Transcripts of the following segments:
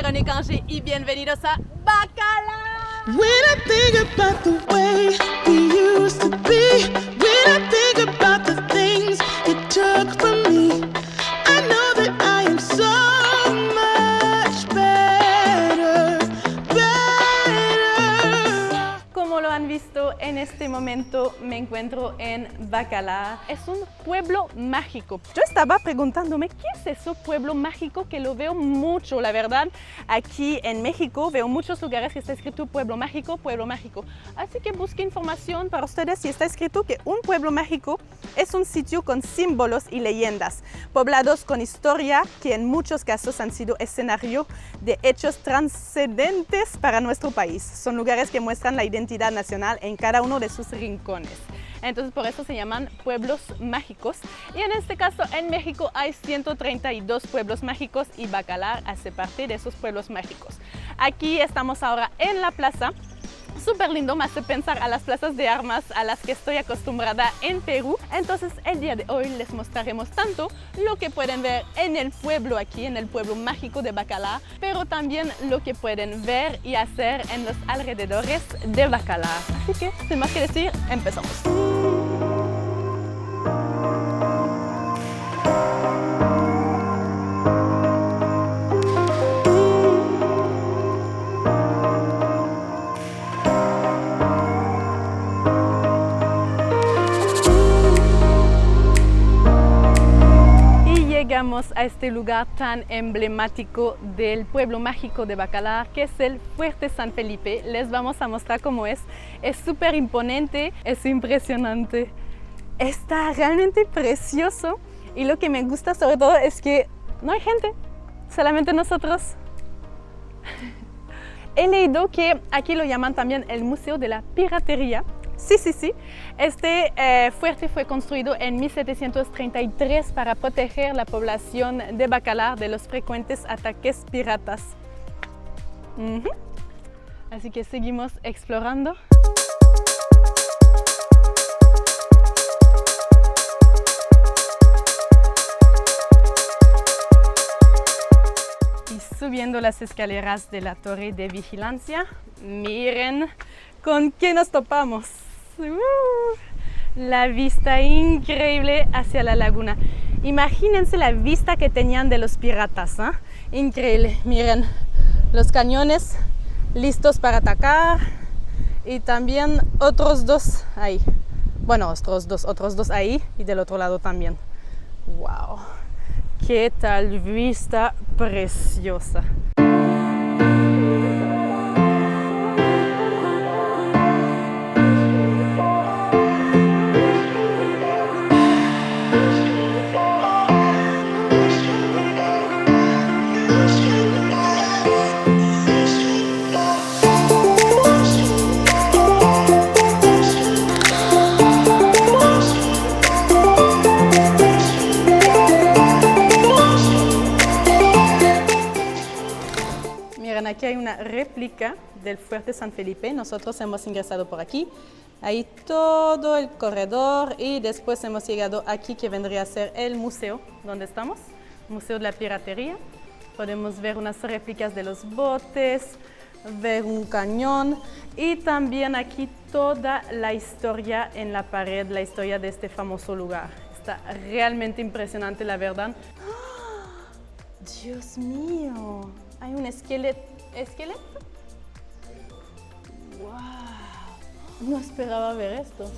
Verónica Angie y bienvenidos a Bacala. When I think about the way we used to be, when I think about the things you took from me, I know that I am so much better. Como lo han visto, en este momento me encuentro en Bacala. Es un pueblo mágico. Yo estaba preguntándome, ¿qué es ese pueblo mágico? Que lo veo mucho, la verdad. Aquí en México veo muchos lugares que está escrito pueblo mágico, pueblo mágico. Así que busqué información para ustedes y está escrito que un pueblo mágico es un sitio con símbolos y leyendas, poblados con historia que en muchos casos han sido escenario de hechos trascendentes para nuestro país. Son lugares que muestran la identidad nacional en cada uno de sus rincones. Entonces por eso se llaman pueblos mágicos. Y en este caso en México hay 132 pueblos mágicos y Bacala hace parte de esos pueblos mágicos. Aquí estamos ahora en la plaza. Súper lindo, me hace pensar a las plazas de armas a las que estoy acostumbrada en Perú. Entonces el día de hoy les mostraremos tanto lo que pueden ver en el pueblo aquí, en el pueblo mágico de Bacala, pero también lo que pueden ver y hacer en los alrededores de Bacala. Así que, sin más que decir, empezamos. Llegamos a este lugar tan emblemático del pueblo mágico de Bacala, que es el Fuerte San Felipe. Les vamos a mostrar cómo es. Es súper imponente, es impresionante. Está realmente precioso y lo que me gusta sobre todo es que no hay gente, solamente nosotros. He leído que aquí lo llaman también el Museo de la Piratería. Sí. Este fuerte fue construido en 1733 para proteger la población de Bacala de los frecuentes ataques piratas. Así que seguimos explorando. Y subiendo las escaleras de la torre de vigilancia, miren con qué nos topamos. La vista increíble hacia la laguna. Imagínense la vista que tenían de los piratas, ¿eh? Increíble. Miren, los cañones listos para atacar y también otros dos ahí. Bueno, otros dos ahí y del otro lado también. ¡Wow! ¡Qué tal vista preciosa! Aquí hay una réplica del Fuerte San Felipe. Nosotros hemos ingresado por aquí. Ahí todo el corredor y después hemos llegado aquí que vendría a ser el museo donde estamos, Museo de la Piratería. Podemos ver unas réplicas de los botes, ver un cañón y también aquí toda la historia en la pared, la historia de este famoso lugar. Está realmente impresionante, la verdad. ¡Oh! ¡Dios mío! Hay un esqueleto. ¡Wow! No esperaba ver esto.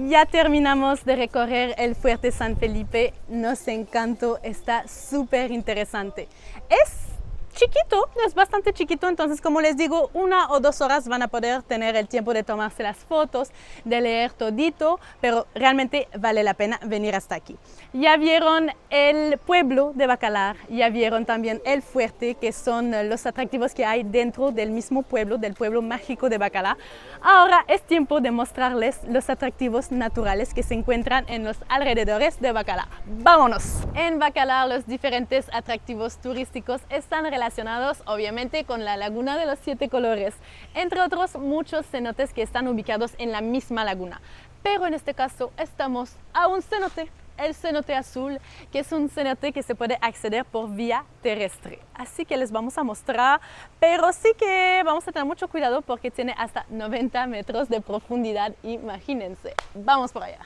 Ya terminamos de recorrer el Fuerte San Felipe. Nos encantó, está súper interesante. Es chiquito, es bastante chiquito, entonces como les digo, 1 o 2 horas van a poder tener el tiempo de tomarse las fotos, de leer todito, pero realmente vale la pena venir hasta aquí. Ya vieron el pueblo de Bacala, ya vieron también el fuerte, que son los atractivos que hay dentro del mismo pueblo, del pueblo mágico de Bacala. Ahora es tiempo de mostrarles los atractivos naturales que se encuentran en los alrededores de Bacala. ¡Vámonos! En Bacala los diferentes atractivos turísticos están relacionados relacionados obviamente con la Laguna de los 7 colores, entre otros muchos cenotes que están ubicados en la misma laguna. Pero en este caso estamos a un cenote, el cenote azul, que es un cenote que se puede acceder por vía terrestre. Así que les vamos a mostrar, pero sí que vamos a tener mucho cuidado porque tiene hasta 90 metros de profundidad, imagínense. Vamos por allá.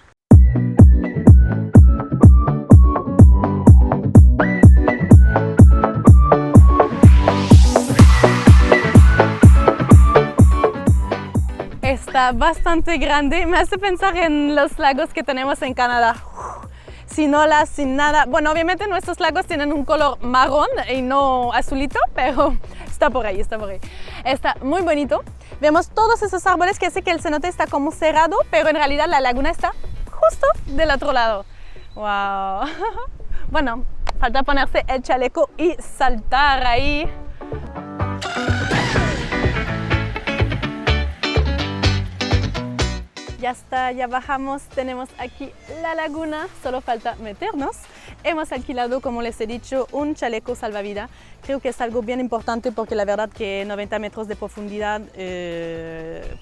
Está bastante grande, me hace pensar en los lagos que tenemos en Canadá. Sin olas, sin nada. Bueno, obviamente nuestros lagos tienen un color marrón y no azulito, pero está por ahí, está por ahí. Está muy bonito. Vemos todos esos árboles que hace que el cenote está como cerrado, pero en realidad la laguna está justo del otro lado. ¡Wow! Bueno, falta ponerse el chaleco y saltar ahí. Ya está, ya bajamos, tenemos aquí la laguna, solo falta meternos. Hemos alquilado, como les he dicho, un chaleco salvavidas. Creo que es algo bien importante porque la verdad que 90 metros de profundidad,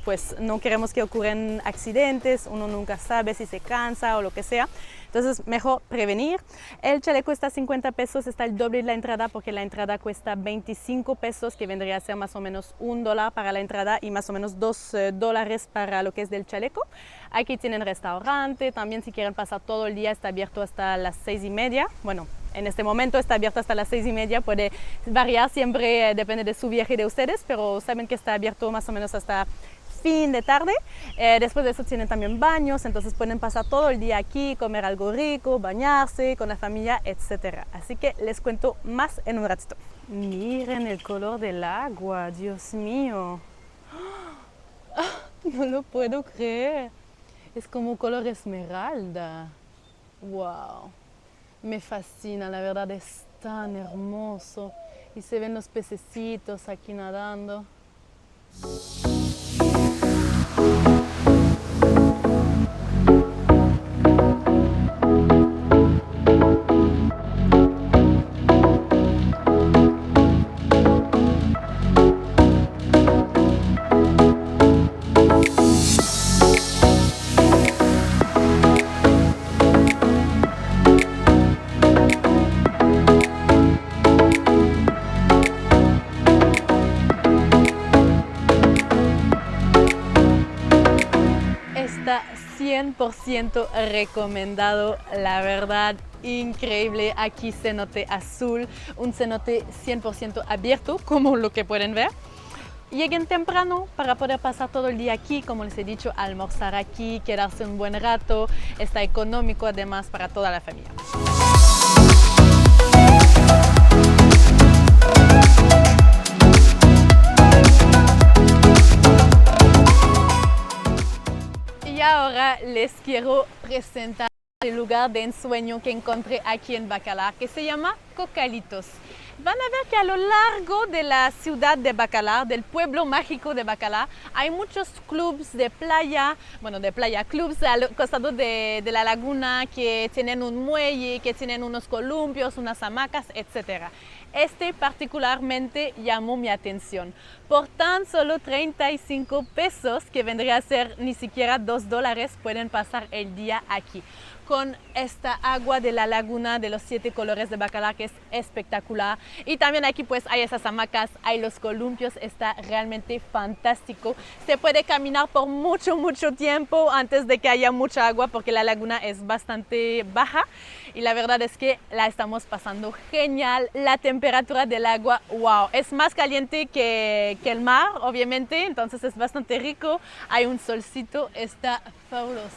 pues no queremos que ocurran accidentes, uno nunca sabe si se cansa o lo que sea. Entonces, mejor prevenir. El chaleco está a 50 pesos, está el doble de la entrada porque la entrada cuesta 25 pesos, que vendría a ser más o menos $1 para la entrada y más o menos $2 para lo que es del chaleco. Aquí tienen restaurante, también si quieren pasar todo el día está abierto hasta las 6:30. Bueno, en este momento está abierto hasta las 6:30, puede variar siempre, depende de su viaje de ustedes, pero saben que está abierto más o menos hasta fin de tarde. Después de eso tienen también baños, entonces pueden pasar todo el día aquí, comer algo rico, bañarse con la familia, etc. Así que les cuento más en un ratito. Miren el color del agua, Dios mío. No lo puedo creer. Es como color esmeralda. Wow. Me fascina, la verdad es tan hermoso. Y se ven los pececitos aquí nadando. Está 100% recomendado, la verdad, increíble. Aquí cenote azul, un cenote 100% abierto, como lo que pueden ver. Lleguen temprano para poder pasar todo el día aquí, como les he dicho, almorzar aquí, quedarse un buen rato. Está económico además para toda la familia. Y ahora les quiero presentar el lugar de ensueño que encontré aquí en Bacalar, que se llama Cocalitos. Van a ver que a lo largo de la ciudad de Bacalar, del pueblo mágico de Bacalar, hay muchos clubs de playa, clubs al costado de la laguna que tienen un muelle, que tienen unos columpios, unas hamacas, etc. Este particularmente llamó mi atención. Por tan solo 35 pesos, que vendría a ser ni siquiera $2, pueden pasar el día aquí con esta agua de la laguna de los 7 colores de Bacalar, que es espectacular. Y también aquí pues hay esas hamacas, hay los columpios, está realmente fantástico. Se puede caminar por mucho tiempo antes de que haya mucha agua porque la laguna es bastante baja y la verdad es que la estamos pasando genial. La temperatura del agua, wow, es más caliente que el mar, obviamente, entonces es bastante rico. Hay un solcito, está fabuloso.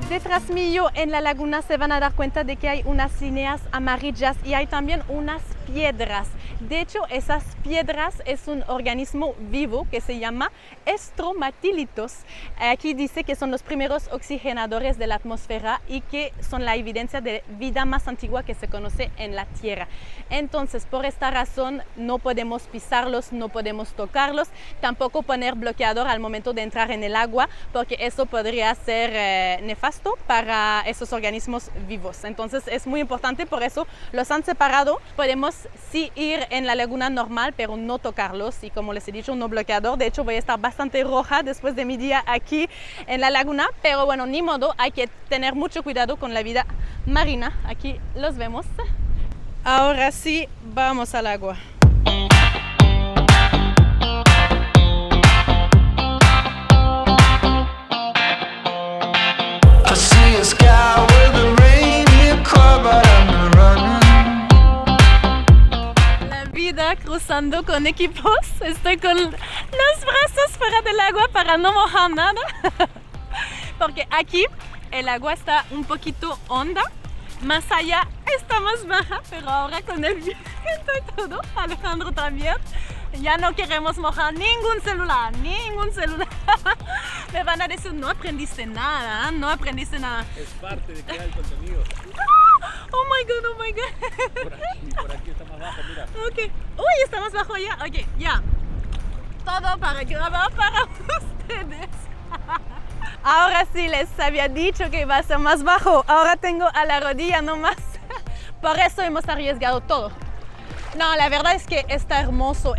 Detrás mío en la laguna se van a dar cuenta de que hay unas líneas amarillas y hay también unas piedras. De hecho, esas piedras es un organismo vivo que se llama estromatilitos. Aquí dice que son los primeros oxigenadores de la atmósfera y que son la evidencia de vida más antigua que se conoce en la Tierra. Entonces, por esta razón, no podemos pisarlos, no podemos tocarlos, tampoco poner bloqueador al momento de entrar en el agua, porque eso podría ser nefasto para esos organismos vivos. Entonces, es muy importante, por eso los han separado. Podemos sí ir en la laguna normal, pero no tocarlos y, como les he dicho, no bloqueador. De hecho, voy a estar bastante roja después de mi día aquí en la laguna, pero bueno, ni modo, hay que tener mucho cuidado con la vida marina. Aquí los vemos. Ahora sí, vamos al agua. I see a sky with a reindeer car, but I'm running. La vida cruzando con equipos. Estoy con los brazos fuera del agua para no mojar nada. Porque aquí el agua está un poquito honda. Más allá está más baja, pero ahora con el viento y todo, Alejandro también, ya no queremos mojar ningún celular. Me van a decir, no aprendiste nada. Es parte de crear el contenido. Oh my god. Por aquí está más bajo, mira. Ok. Uy, está más bajo ya. Ok, ya. Todo para grabar para ustedes. Ahora sí les había dicho que iba a ser más bajo. Ahora tengo a la rodilla nomás. Por eso hemos arriesgado todo. No, la verdad es que está hermoso.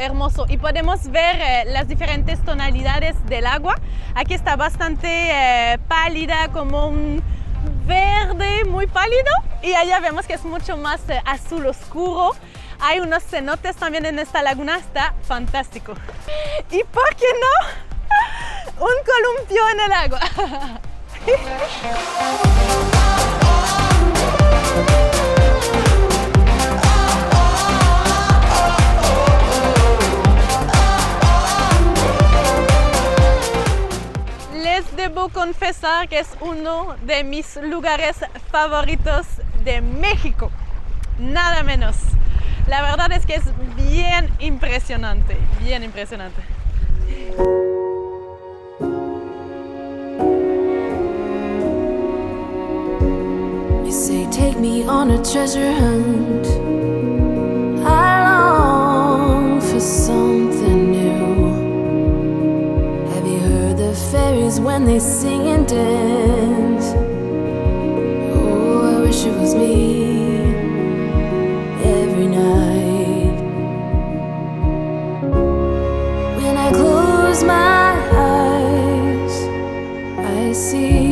Y podemos ver las diferentes tonalidades del agua. Aquí está bastante pálida, como un verde muy pálido. Y allá vemos que es mucho más azul oscuro. Hay unos cenotes también en esta laguna. Está fantástico. ¿Y por qué no? Un columpio en el agua. Les debo confesar que es uno de mis lugares favoritos de México. Nada menos. La verdad es que es bien impresionante. You say take me on a treasure hunt. I long for something new. Have you heard the fairies when they sing and dance? Oh, I wish it was me every night. When I close my eyes, I see.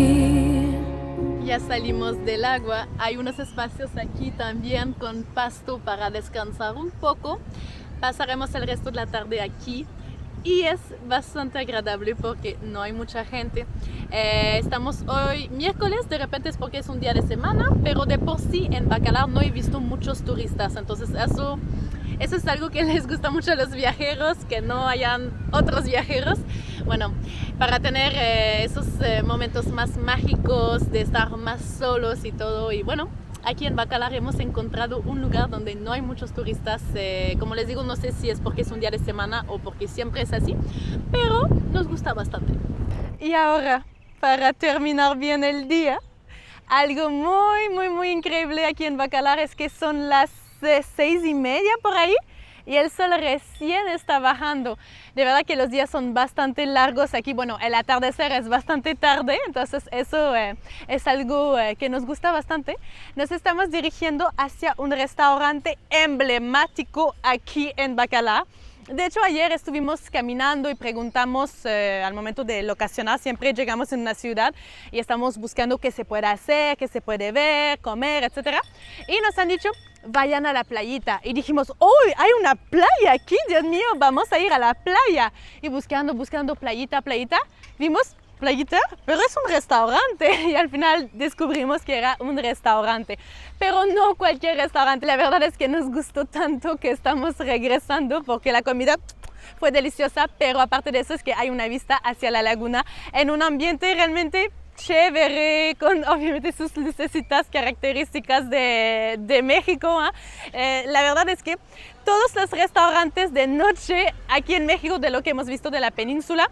Ya salimos del agua, hay unos espacios aquí también con pasto para descansar un poco. Pasaremos el resto de la tarde aquí y es bastante agradable porque no hay mucha gente. Estamos hoy miércoles, de repente es porque es un día de semana, pero de por sí en Bacalar no he visto muchos turistas, entonces eso es algo que les gusta mucho a los viajeros, que no hayan otros viajeros. Bueno, para tener esos momentos más mágicos de estar más solos y todo. Y bueno, aquí en Bacalar hemos encontrado un lugar donde no hay muchos turistas. Como les digo, no sé si es porque es un día de semana o porque siempre es así, pero nos gusta bastante. Y ahora, para terminar bien el día, algo muy increíble aquí en Bacalar es que son las 6:30 por ahí y el sol recién está bajando. De verdad que los días son bastante largos aquí. Bueno, el atardecer es bastante tarde, entonces eso es algo que nos gusta bastante. Nos estamos dirigiendo hacia un restaurante emblemático aquí en Bacalar. De hecho, ayer estuvimos caminando y preguntamos al momento de locacionar. Siempre llegamos en una ciudad y estamos buscando qué se puede hacer, qué se puede ver, comer, etc. Y nos han dicho, vayan a la playita. Y dijimos, ¡uy! Hay una playa aquí, Dios mío, vamos a ir a la playa. Y buscando playita, vimos playita, pero es un restaurante. Y al final descubrimos que era un restaurante. Pero no cualquier restaurante. La verdad es que nos gustó tanto que estamos regresando porque la comida fue deliciosa. Pero aparte de eso es que hay una vista hacia la laguna en un ambiente realmente chévere, con obviamente sus lucecitas características de México. La verdad es que todos los restaurantes de noche aquí en México, de lo que hemos visto de la península,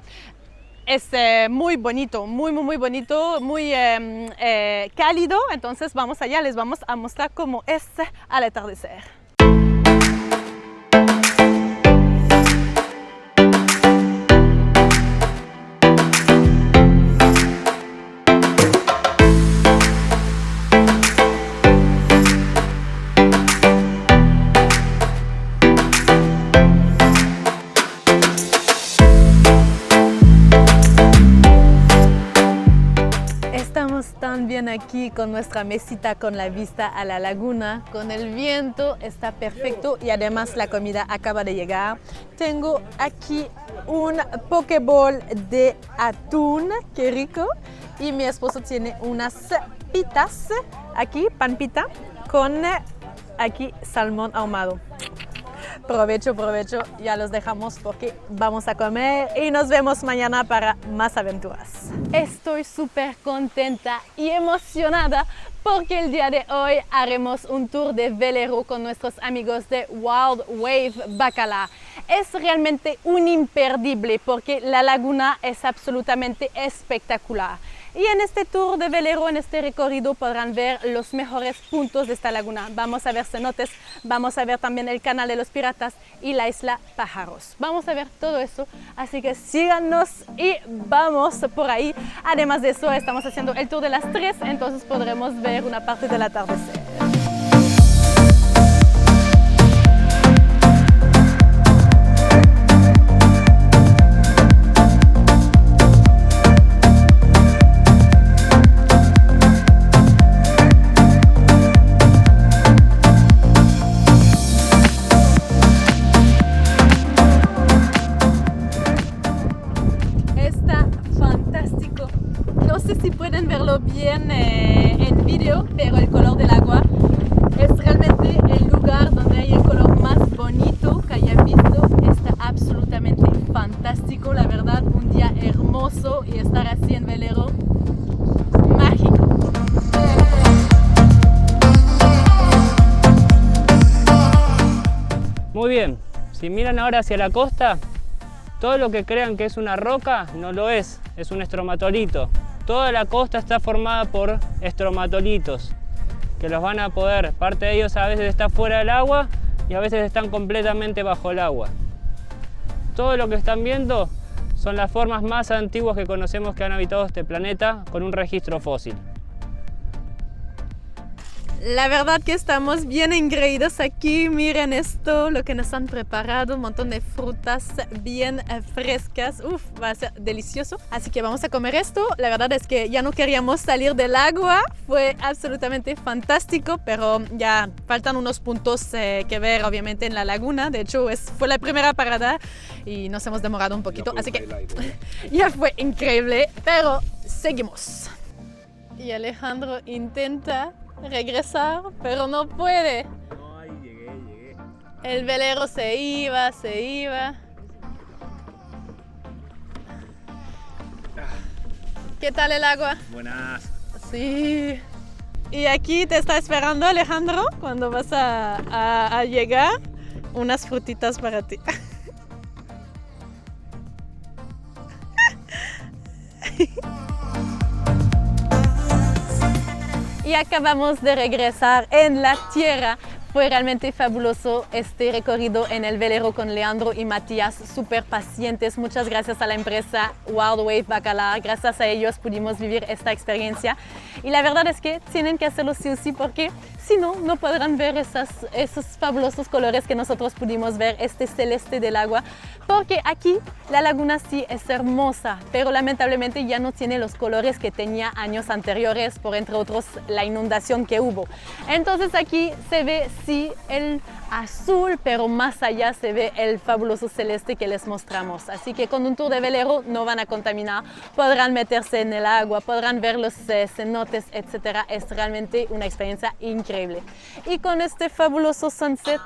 es muy bonito, muy bonito, muy cálido. Entonces vamos allá, les vamos a mostrar cómo es al atardecer. También aquí con nuestra mesita con la vista a la laguna, con el viento, está perfecto y además la comida acaba de llegar. Tengo aquí un pokeball de atún, qué rico, y mi esposo tiene unas pitas, aquí pan pita, con aquí salmón ahumado. Provecho, ya los dejamos porque vamos a comer y nos vemos mañana para más aventuras. Estoy súper contenta y emocionada porque el día de hoy haremos un tour de velero con nuestros amigos de Wild Wave Bacalar. Es realmente un imperdible porque la laguna es absolutamente espectacular. Y en este tour de velero, en este recorrido, podrán ver los mejores puntos de esta laguna. Vamos a ver cenotes, vamos a ver también el canal de los piratas y la isla Pájaros. Vamos a ver todo eso, así que síganos y vamos por ahí. Además de eso, estamos haciendo el tour de las 3, entonces podremos ver una parte del atardecer. Bien en vídeo, pero el color del agua es realmente el lugar donde hay el color más bonito que haya visto. Está absolutamente fantástico, la verdad, un día hermoso y estar así en velero, mágico. Muy bien, si miran ahora hacia la costa, todo lo que crean que es una roca no lo es un estromatolito. Toda la costa está formada por estromatolitos, que los van a poder, parte de ellos a veces está fuera del agua y a veces están completamente bajo el agua. Todo lo que están viendo son las formas más antiguas que conocemos que han habitado este planeta con un registro fósil. La verdad que estamos bien engreídos aquí, miren esto, lo que nos han preparado, un montón de frutas bien frescas, va a ser delicioso. Así que vamos a comer esto, la verdad es que ya no queríamos salir del agua, fue absolutamente fantástico, pero ya faltan unos puntos que ver obviamente en la laguna, de hecho fue la primera parada y nos hemos demorado un poquito, así que ya fue increíble, pero seguimos. Y Alejandro intenta regresar, pero no puede. No, ahí llegué. El velero se iba. ¿Qué tal el agua? Buenas. Sí. Y aquí te está esperando Alejandro cuando vas a llegar, unas frutitas para ti. Y acabamos de regresar en la tierra. Fue realmente fabuloso este recorrido en el velero con Leandro y Matías, súper pacientes. Muchas gracias a la empresa Wild Wave Bacalar. Gracias a ellos pudimos vivir esta experiencia. Y la verdad es que tienen que hacerlo sí o sí porque si no, no podrán ver esos fabulosos colores que nosotros pudimos ver, este celeste del agua. Porque aquí la laguna sí es hermosa, pero lamentablemente ya no tiene los colores que tenía años anteriores, por entre otros la inundación que hubo. Entonces aquí se ve sí el azul, pero más allá se ve el fabuloso celeste que les mostramos. Así que con un tour de velero no van a contaminar, podrán meterse en el agua, podrán ver los cenotes, etc. Es realmente una experiencia increíble. Y con este fabuloso sunset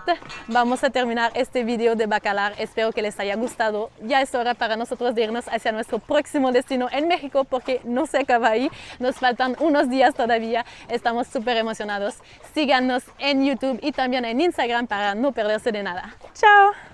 vamos a terminar este video de Bacalar. Espero que les haya gustado. Ya es hora para nosotros de irnos hacia nuestro próximo destino en México porque no se acaba ahí. Nos faltan unos días todavía. Estamos súper emocionados. Síganos en YouTube y también en Instagram para no perderse de nada. ¡Chao!